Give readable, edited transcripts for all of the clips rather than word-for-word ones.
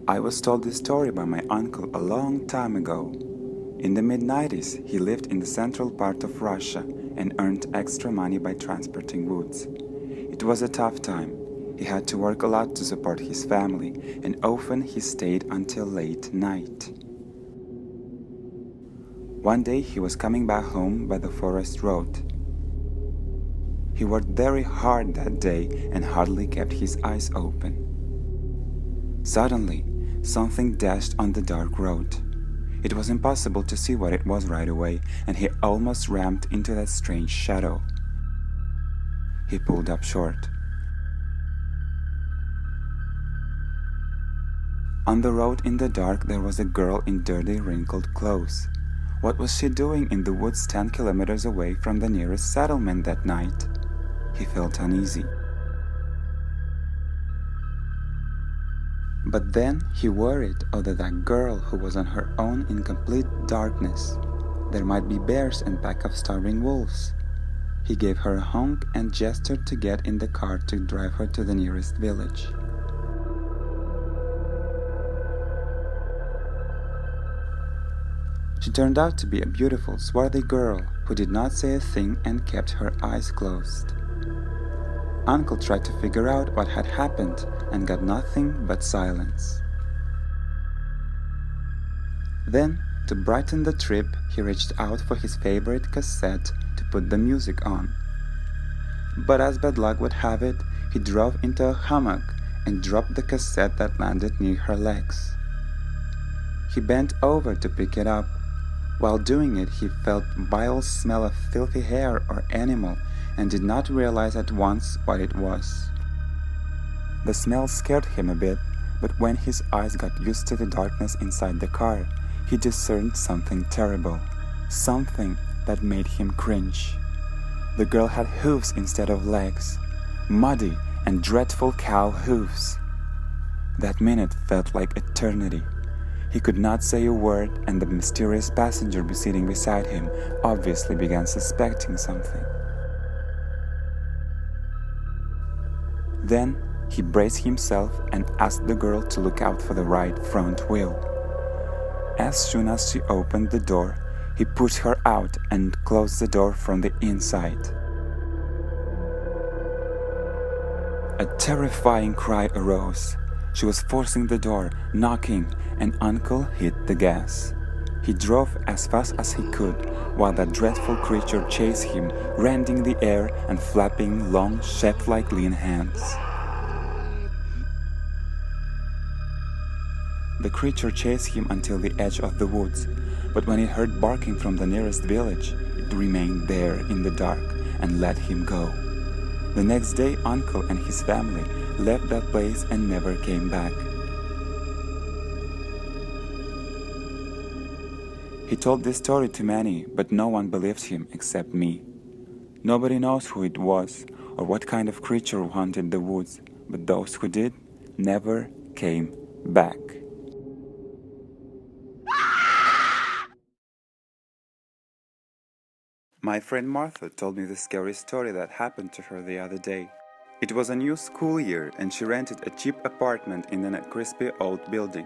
I was told this story by my uncle a long time ago. In the mid-90s, he lived in the central part of Russia and earned extra money by transporting woods. It was a tough time. He had to work a lot to support his family, and often he stayed until late night. One day he was coming back home by the forest road. He worked very hard that day and hardly kept his eyes open. Suddenly, something dashed on the dark road. It was impossible to see what it was right away, and he almost rammed into that strange shadow. He pulled up short. On the road in the dark there was a girl in dirty, wrinkled clothes. What was she doing in the woods 10 kilometers away from the nearest settlement that night? He felt uneasy. But then he worried over that girl who was on her own in complete darkness. There might be bears and pack of starving wolves. He gave her a honk and gestured to get in the car to drive her to the nearest village. She turned out to be a beautiful, swarthy girl who did not say a thing and kept her eyes closed. Uncle tried to figure out what had happened and got nothing but silence. Then, to brighten the trip, he reached out for his favorite cassette to put the music on. But as bad luck would have it, he drove into a hummock and dropped the cassette that landed near her legs. He bent over to pick it up. While doing it, he felt vile smell of filthy hair or animal and did not realize at once what it was. The smell scared him a bit, but when his eyes got used to the darkness inside the car, he discerned something terrible, something that made him cringe. The girl had hooves instead of legs, muddy and dreadful cow hooves. That minute felt like eternity. He could not say a word, and the mysterious passenger sitting beside him obviously began suspecting something. Then he braced himself and asked the girl to look out for the right front wheel. As soon as she opened the door, he pushed her out and closed the door from the inside. A terrifying cry arose. She was forcing the door, knocking, and Uncle hit the gas. He drove as fast as he could, while that dreadful creature chased him, rending the air and flapping long, shaft-like lean hands. The creature chased him until the edge of the woods, but when it heard barking from the nearest village, it remained there in the dark and let him go. The next day, Uncle and his family left that place and never came back. He told this story to many, but no one believed him except me. Nobody knows who it was or what kind of creature haunted the woods, but those who did never came back. My friend Martha told me the scary story that happened to her the other day. It was a new school year and she rented a cheap apartment in a crispy old building.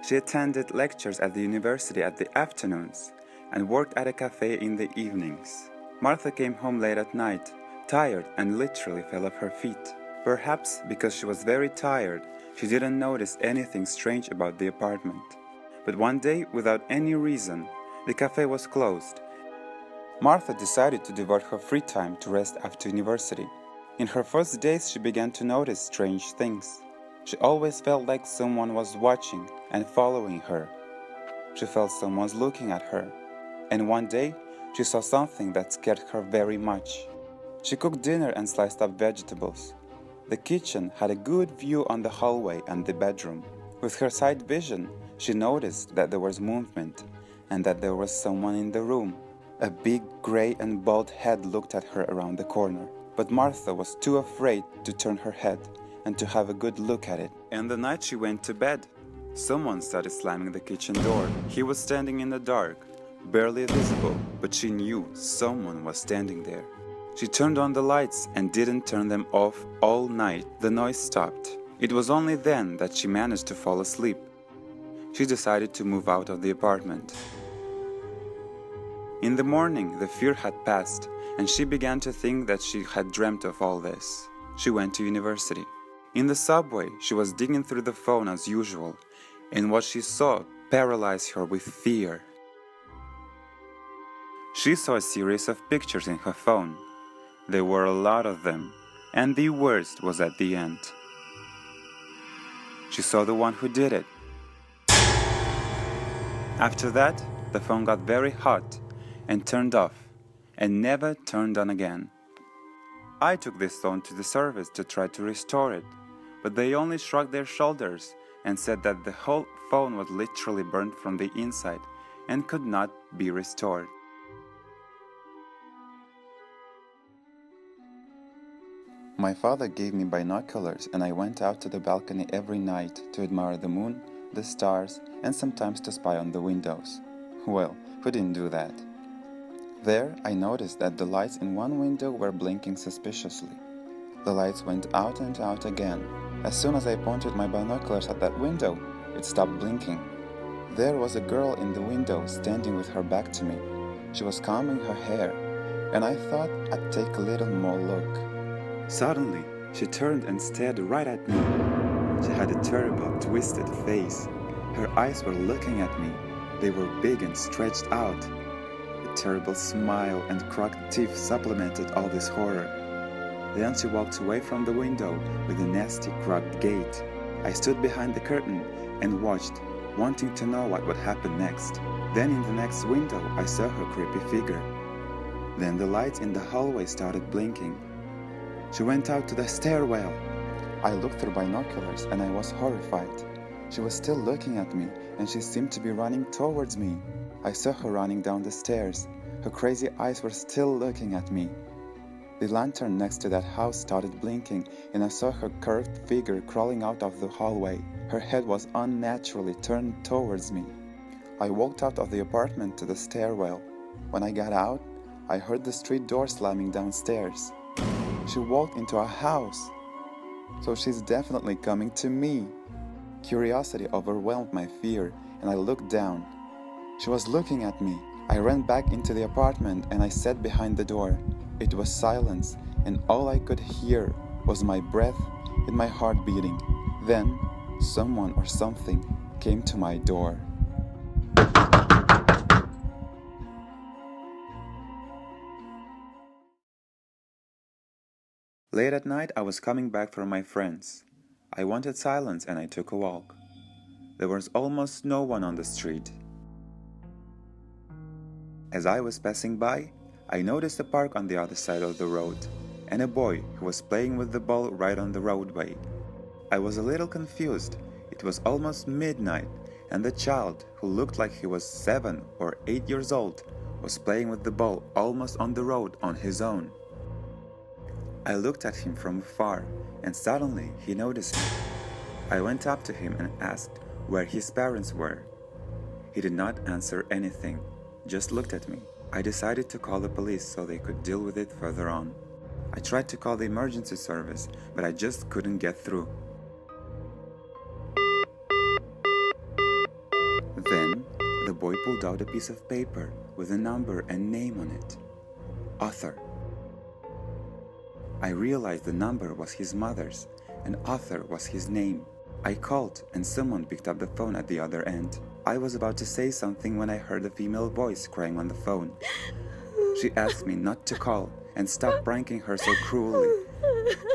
She attended lectures at the university at the afternoons and worked at a cafe in the evenings. Martha came home late at night, tired and literally fell off her feet. Perhaps because she was very tired, she didn't notice anything strange about the apartment. But one day, without any reason, the cafe was closed. Martha decided to devote her free time to rest after university. In her first days, she began to notice strange things. She always felt like someone was watching and following her. She felt someone's looking at her. And one day, she saw something that scared her very much. She cooked dinner and sliced up vegetables. The kitchen had a good view on the hallway and the bedroom. With her sight vision, she noticed that there was movement and that there was someone in the room. A big gray and bald head looked at her around the corner. But Martha was too afraid to turn her head and to have a good look at it. And the night she went to bed, someone started slamming the kitchen door. He was standing in the dark, barely visible, but she knew someone was standing there. She turned on the lights and didn't turn them off all night. The noise stopped. It was only then that she managed to fall asleep. She decided to move out of the apartment. In the morning, the fear had passed, and she began to think that she had dreamt of all this. She went to university. In the subway, she was digging through the phone as usual, and what she saw paralyzed her with fear. She saw a series of pictures in her phone. There were a lot of them, and the worst was at the end. She saw the one who did it. After that, the phone got very hot and turned off, and never turned on again. I took this phone to the service to try to restore it, but they only shrugged their shoulders and said that the whole phone was literally burnt from the inside and could not be restored. My father gave me binoculars, and I went out to the balcony every night to admire the moon, the stars, and sometimes to spy on the windows. Well, who didn't do that? There, I noticed that the lights in one window were blinking suspiciously. The lights went out and out again. As soon as I pointed my binoculars at that window, it stopped blinking. There was a girl in the window standing with her back to me. She was combing her hair, and I thought I'd take a little more look. Suddenly, she turned and stared right at me. She had a terrible, twisted face. Her eyes were looking at me. They were big and stretched out. A terrible smile and cracked teeth supplemented all this horror. Then she walked away from the window with a nasty, cracked gait. I stood behind the curtain and watched, wanting to know what would happen next. Then in the next window, I saw her creepy figure. Then the lights in the hallway started blinking. She went out to the stairwell. I looked through binoculars and I was horrified. She was still looking at me and she seemed to be running towards me. I saw her running down the stairs. Her crazy eyes were still looking at me. The lantern next to that house started blinking and I saw her curved figure crawling out of the hallway. Her head was unnaturally turned towards me. I walked out of the apartment to the stairwell. When I got out, I heard the street door slamming downstairs. She walked into our house. So she's definitely coming to me. Curiosity overwhelmed my fear, and I looked down. She was looking at me. I ran back into the apartment and I sat behind the door. It was silence, and all I could hear was my breath and my heart beating. Then, someone or something came to my door. Late at night, I was coming back from my friends. I wanted silence and I took a walk. There was almost no one on the street. As I was passing by, I noticed a park on the other side of the road and a boy who was playing with the ball right on the roadway. I was a little confused. It was almost midnight and the child, who looked like he was 7 or 8 years old, was playing with the ball almost on the road on his own. I looked at him from afar, and suddenly he noticed me. I went up to him and asked where his parents were. He did not answer anything, just looked at me. I decided to call the police so they could deal with it further on. I tried to call the emergency service, but I just couldn't get through. Then, the boy pulled out a piece of paper with a number and name on it. Author. I realized the number was his mother's, and Author was his name. I called, and someone picked up the phone at the other end. I was about to say something when I heard a female voice crying on the phone. She asked me not to call and stop pranking her so cruelly,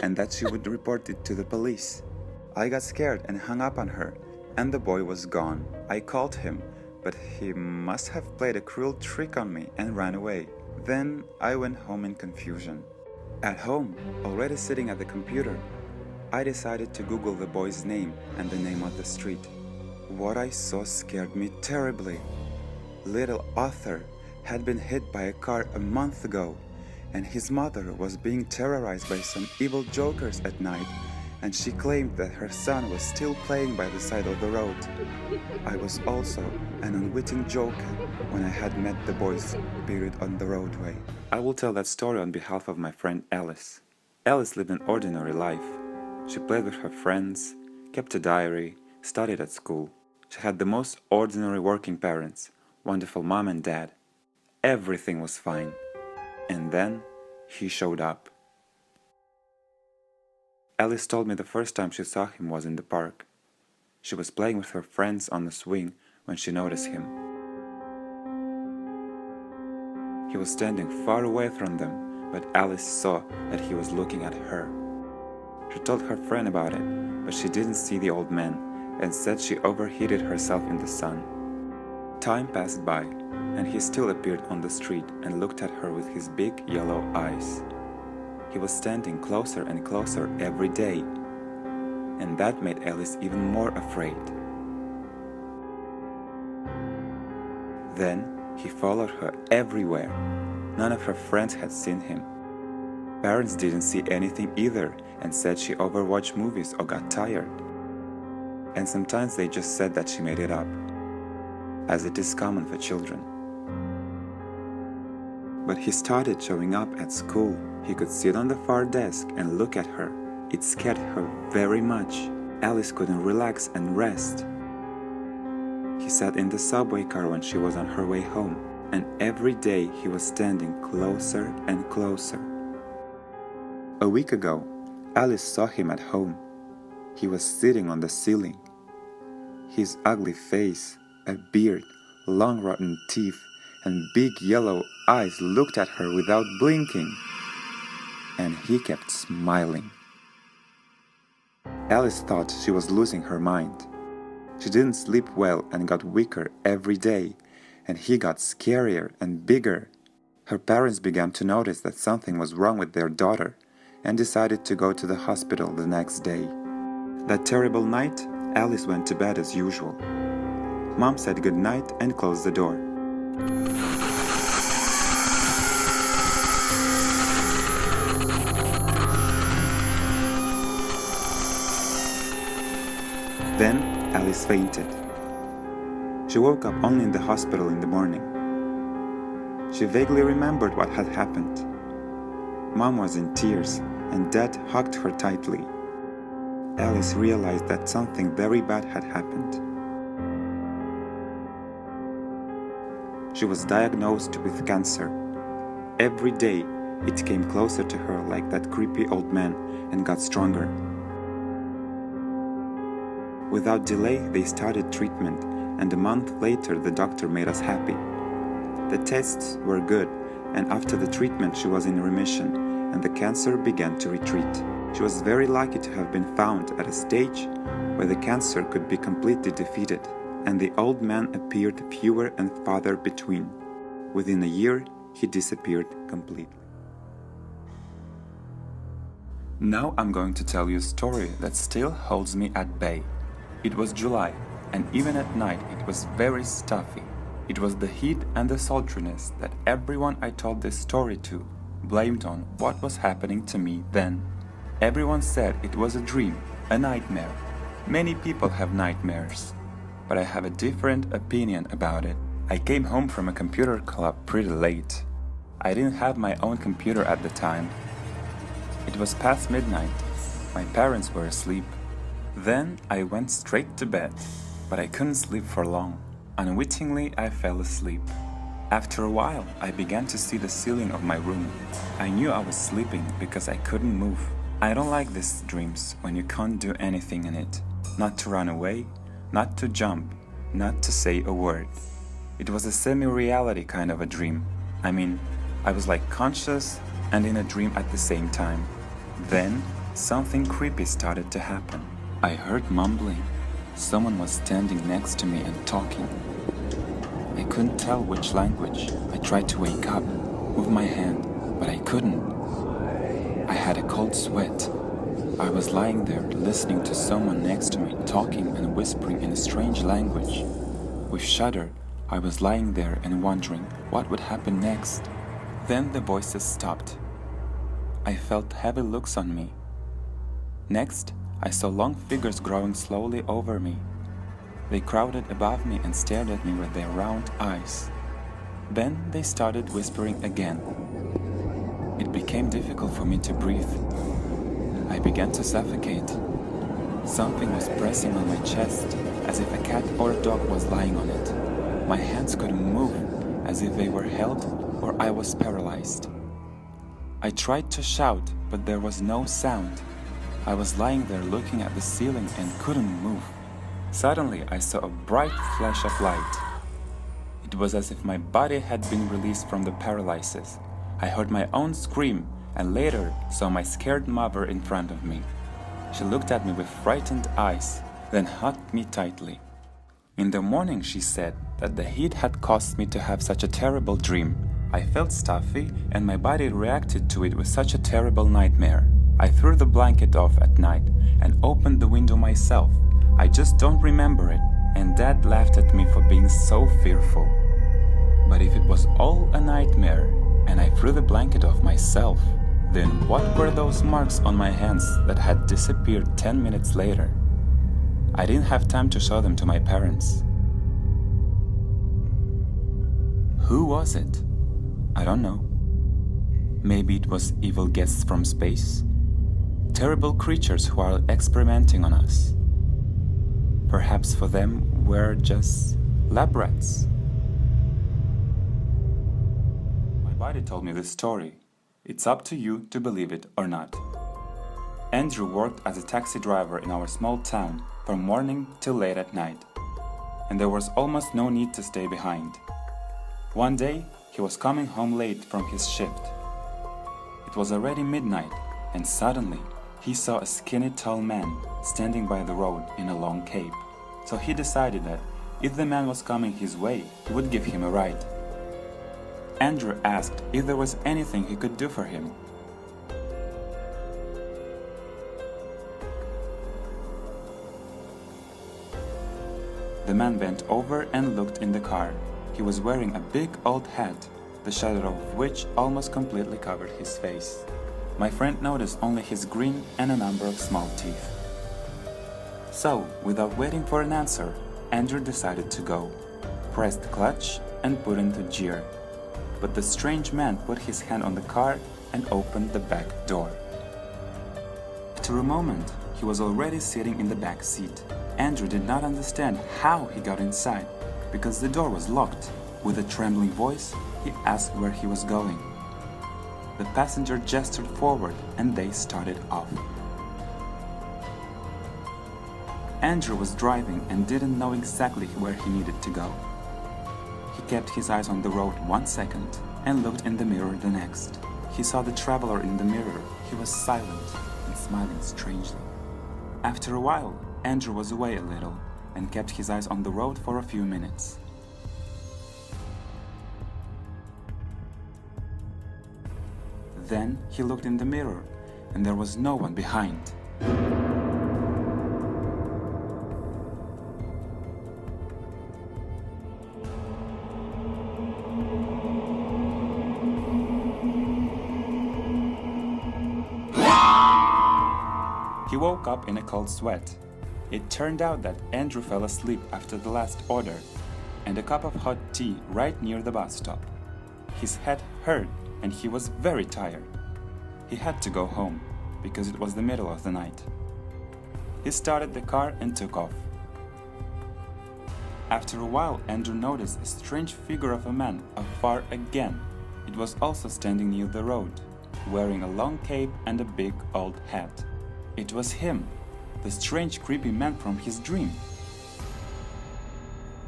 and that she would report it to the police. I got scared and hung up on her, and the boy was gone. I called him, but he must have played a cruel trick on me and ran away. Then I went home in confusion. At home, already sitting at the computer, I decided to Google the boy's name and the name of the street. What I saw scared me terribly. Little Arthur had been hit by a car a month ago, and his mother was being terrorized by some evil jokers at night, and she claimed that her son was still playing by the side of the road. I was also an unwitting joker when I had met the boy's spirit on the roadway. I will tell that story on behalf of my friend Alice. Alice lived an ordinary life. She played with her friends, kept a diary, studied at school. She had the most ordinary working parents, wonderful mom and dad. Everything was fine. And then he showed up. Alice told me the first time she saw him was in the park. She was playing with her friends on the swing when she noticed him. He was standing far away from them, but Alice saw that he was looking at her. She told her friend about it, but she didn't see the old man and said she overheated herself in the sun. Time passed by, and he still appeared on the street and looked at her with his big yellow eyes. He was standing closer and closer every day, and that made Alice even more afraid. Then he followed her everywhere. None of her friends had seen him. Parents didn't see anything either and said she overwatched movies or got tired. And sometimes they just said that she made it up, as it is common for children. But he started showing up at school. He could sit on the far desk and look at her. It scared her very much. Alice couldn't relax and rest. He sat in the subway car when she was on her way home, and every day he was standing closer and closer. A week ago, Alice saw him at home. He was sitting on the ceiling. His ugly face, a beard, long rotten teeth, and big yellow eyes looked at her without blinking. And he kept smiling. Alice thought she was losing her mind. She didn't sleep well and got weaker every day, and he got scarier and bigger. Her parents began to notice that something was wrong with their daughter and decided to go to the hospital the next day. That terrible night, Alice went to bed as usual. Mom said good night and closed the door. Then Alice fainted. She woke up only in the hospital in the morning. She vaguely remembered what had happened. Mom was in tears and Dad hugged her tightly. Alice realized that something very bad had happened. She was diagnosed with cancer. Every day it came closer to her like that creepy old man and got stronger. Without delay, they started treatment, and a month later the doctor made us happy. The tests were good, and after the treatment she was in remission, and the cancer began to retreat. She was very lucky to have been found at a stage where the cancer could be completely defeated, and the old man appeared fewer and farther between. Within a year, he disappeared completely. Now I'm going to tell you a story that still holds me at bay. It was July, and even at night it was very stuffy. It was the heat and the sultriness that everyone I told this story to blamed on what was happening to me then. Everyone said it was a dream, a nightmare. Many people have nightmares, but I have a different opinion about it. I came home from a computer club pretty late. I didn't have my own computer at the time. It was past midnight. My parents were asleep. Then I went straight to bed, but I couldn't sleep for long. Unwittingly, I fell asleep. After a while, I began to see the ceiling of my room. I knew I was sleeping because I couldn't move. I don't like these dreams when you can't do anything in it. Not to run away, not to jump, not to say a word. It was a semi-reality kind of a dream. I mean, I was like conscious and in a dream at the same time. Then, something creepy started to happen. I heard mumbling. Someone was standing next to me and talking. I couldn't tell which language. I tried to wake up, move my hand, but I couldn't. I had a cold sweat. I was lying there listening to someone next to me talking and whispering in a strange language. With shudder, I was lying there and wondering what would happen next. Then the voices stopped. I felt heavy looks on me. Next, I saw long figures growing slowly over me. They crowded above me and stared at me with their round eyes. Then they started whispering again. It became difficult for me to breathe. I began to suffocate. Something was pressing on my chest, as if a cat or a dog was lying on it. My hands couldn't move, as if they were held or I was paralyzed. I tried to shout, but there was no sound. I was lying there looking at the ceiling and couldn't move. Suddenly, I saw a bright flash of light. It was as if my body had been released from the paralysis. I heard my own scream and later saw my scared mother in front of me. She looked at me with frightened eyes, then hugged me tightly. In the morning, she said that the heat had caused me to have such a terrible dream. I felt stuffy and my body reacted to it with such a terrible nightmare. I threw the blanket off at night and opened the window myself. I just don't remember it, and Dad laughed at me for being so fearful. But if it was all a nightmare and I threw the blanket off myself, then what were those marks on my hands that had disappeared 10 minutes later? I didn't have time to show them to my parents. Who was it? I don't know. Maybe it was evil guests from space? Terrible creatures who are experimenting on us. Perhaps for them we're just lab rats. My body told me this story. It's up to you to believe it or not. Andrew worked as a taxi driver in our small town from morning till late at night, and there was almost no need to stay behind. One day, he was coming home late from his shift. It was already midnight, and suddenly, he saw a skinny tall man standing by the road in a long cape. So he decided that if the man was coming his way, he would give him a ride. Andrew asked if there was anything he could do for him. The man bent over and looked in the car. He was wearing a big old hat, the shadow of which almost completely covered his face. My friend noticed only his grin and a number of small teeth. So, without waiting for an answer, Andrew decided to go, pressed clutch and put into gear. But the strange man put his hand on the car and opened the back door. After a moment, he was already sitting in the back seat. Andrew did not understand how he got inside, because the door was locked. With a trembling voice, he asked where he was going. The passenger gestured forward and they started off. Andrew was driving and didn't know exactly where he needed to go. He kept his eyes on the road 1 second and looked in the mirror the next. He saw the traveler in the mirror. He was silent and smiling strangely. After a while, Andrew was away a little and kept his eyes on the road for a few minutes. Then he looked in the mirror and there was no one behind. He woke up in a cold sweat. It turned out that Andrew fell asleep after the last order and a cup of hot tea right near the bus stop. His head hurt and he was very tired. He had to go home because it was the middle of the night. He started the car and took off. After a while, Andrew noticed a strange figure of a man afar again. It was also standing near the road, wearing a long cape and a big old hat. It was him, the strange creepy man from his dream.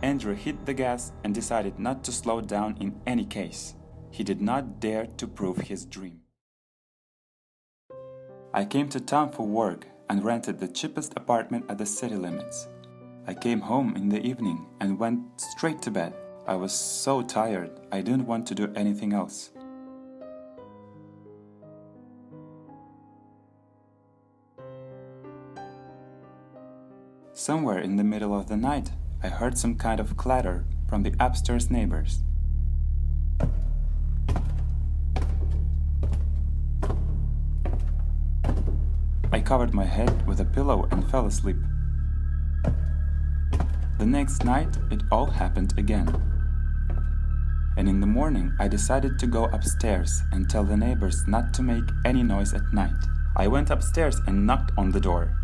Andrew hit the gas and decided not to slow down in any case. He did not dare to prove his dream. I came to town for work and rented the cheapest apartment at the city limits. I came home in the evening and went straight to bed. I was so tired, I didn't want to do anything else. Somewhere in the middle of the night, I heard some kind of clatter from the upstairs neighbors. I covered my head with a pillow and fell asleep. The next night, it all happened again. And in the morning, I decided to go upstairs and tell the neighbors not to make any noise at night. I went upstairs and knocked on the door.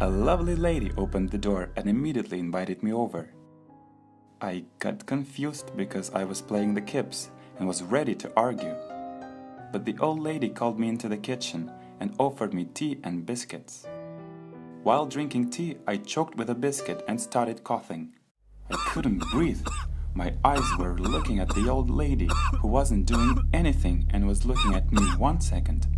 A lovely lady opened the door and immediately invited me over. I got confused because I was playing the kips and was ready to argue. But the old lady called me into the kitchen and offered me tea and biscuits. While drinking tea, I choked with a biscuit and started coughing. I couldn't breathe. My eyes were looking at the old lady, who wasn't doing anything and was looking at me 1 second.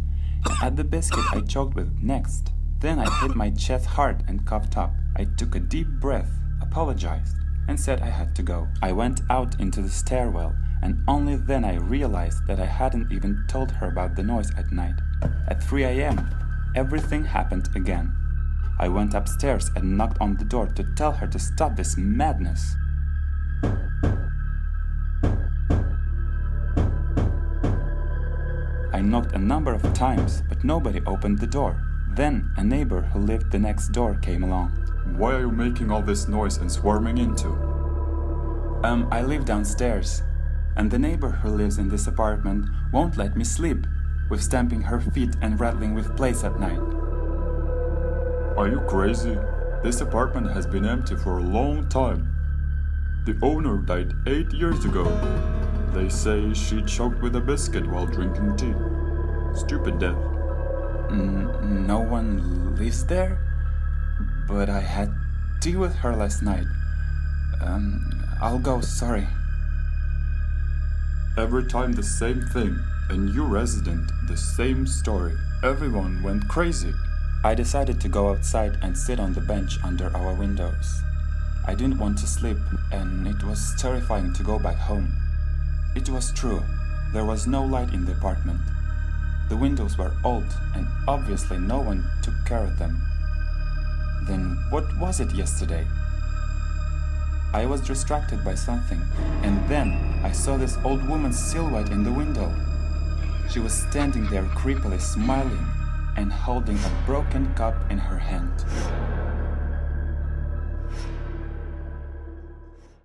And at the biscuit I choked with next. Then I hit my chest hard and coughed up. I took a deep breath, apologized, and said I had to go. I went out into the stairwell, and only then I realized that I hadn't even told her about the noise at night. At 3 a.m., everything happened again. I went upstairs and knocked on the door to tell her to stop this madness. I knocked a number of times, but nobody opened the door. Then a neighbor who lived the next door came along. Why are you making all this noise and swarming into? I live downstairs, and the neighbor who lives in this apartment won't let me sleep, with stamping her feet and rattling with plates at night. Are you crazy? This apartment has been empty for a long time. The owner died 8 years ago. They say she choked with a biscuit while drinking tea. Stupid death. No one lives there? But I had tea with her last night. I'll go, sorry. Every time the same thing. A new resident, the same story. Everyone went crazy. I decided to go outside and sit on the bench under our windows. I didn't want to sleep, and it was terrifying to go back home. It was true. There was no light in the apartment. The windows were old, and obviously no one took care of them. Then what was it yesterday? I was distracted by something, and then I saw this old woman's silhouette in the window. She was standing there creepily smiling and holding a broken cup in her hand.